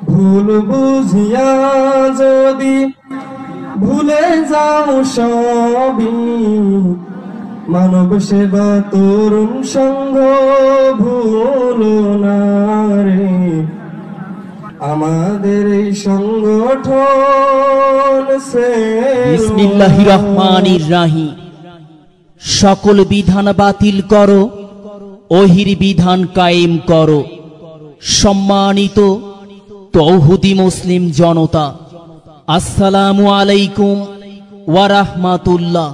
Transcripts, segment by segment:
ভুল বুঝিয়া যদি ভুলে যাও সবই, মানব সেবা তরুণ সংঘ ভুলো না রে। আমাদের এই সংগঠন বিসমিল্লাহির রহমানির রহিম। সকল বিধান বাতিল করো, ওহির বিধান কায়েম করো। সম্মানিত তৌহিদি মুসলিম জনতা, আসসালামু আলাইকুম ওয়া রাহমাতুল্লাহ।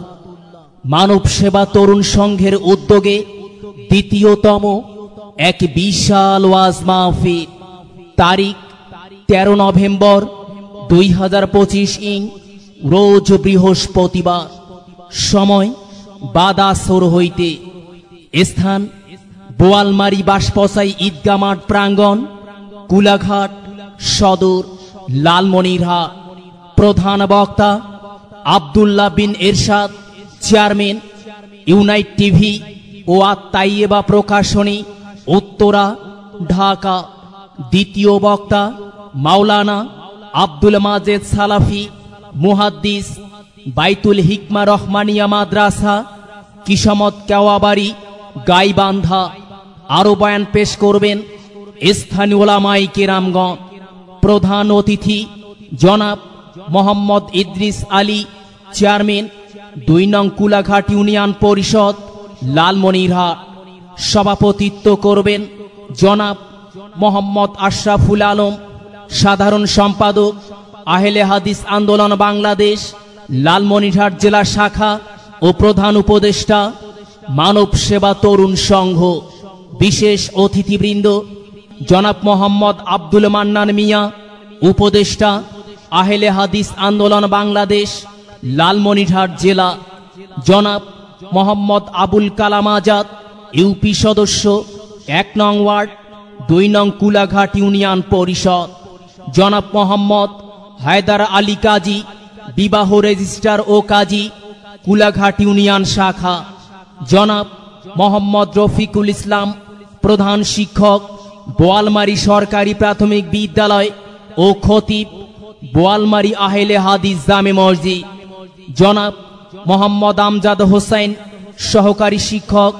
মানব সেবা তরুণ সংঘের উদ্যোগে দ্বিতীয়তম এক বিশাল ওয়াজ মাহফিল, তারিখ 13 নভেম্বর 2025 রোজ বৃহস্পতিবার, সময় বাদ আসর হইতে, স্থান বোয়ালমারী বাঁশপছাই ঈদগাহ মাঠ প্রাঙ্গণ, কুলাঘাট সদর, লালমনিরহাট। প্রধান বক্তা আব্দুল্লাহ বিন এরশাদ, চেয়ারম্যান, ইউনাইট টিভি ও আত-তাইয়েবা প্রকাশনী, উত্তরা, ঢাকা। দ্বিতীয় বক্তা মাওলানা আব্দুল মাজেদ সালাফি, মুহাদ্দিস, বাইতুল হিকমা রহমানিয়া মাদ্রাসা, কিসমত কেওয়াবাড়ি, গাইবান্ধা। আরো বয়ান পেশ করবেন স্থানীয় উলামায়ে কেরামগণ। প্রধান অতিথি জনাব মোহাম্মদ ইদ্রিস আলী, চেয়ারম্যান, 2 নং কুলাঘাট ইউনিয়ন পরিষদ, লালমনিরহাট। সভাপতিত্ব করবেন জনাব মোহাম্মদ আশরাফুল আলম, সাধারণ সম্পাদক, আহলে হাদিস আন্দোলন বাংলাদেশ, লালমনিরহাট জেলা শাখা ও প্রধান উপদেষ্টা, মানব সেবা তরুণ সংঘ। বিশেষ অতিথিবৃন্দ জনাব মোহাম্মদ আব্দুল মান্নান মিয়া, উপদেষ্টা, আহলে হাদিস আন্দোলন বাংলাদেশ, লালমনিরহাট জেলা। জনাব মোহাম্মদ আবুল কালাম আজাদ, ইউপি সদস্য, 1 নং ওয়ার্ড, 2 নং কুলাঘাট ইউনিয়ন পরিষদ। জনাব মোহাম্মদ হায়দার আলী কাজী, বিবাহ রেজিস্ট্রার ও কাজী, কুলাঘাট ইউনিয়ন শাখা। জনাব মোহাম্মদ রফিকুল ইসলাম, প্রধান শিক্ষক, বোয়ালমারী সরকারি প্রাথমিক বিদ্যালয় ও খতিব, বোয়ালমারী আহলে হাদিস জামে মসজিদ। জনাব মোহাম্মদ আমজাদ হোসেন, সহকারী শিক্ষক,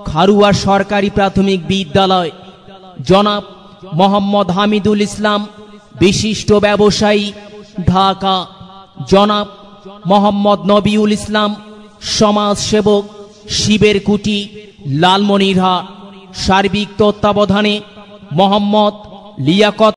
খারুয়া সরকারি প্রাথমিক বিদ্যালয়। জনাব মোহাম্মদ হামিদুল ইসলাম, বিশিষ্ট ব্যবসায়ী, ঢাকা। জনাব মোহাম্মদ নবিউল ইসলাম, সমাজ সেবক, শিবের কুটি, লালমনিরহাট। সার্বিক তত্ত্বাবধানে মোহাম্মদ লিয়াকত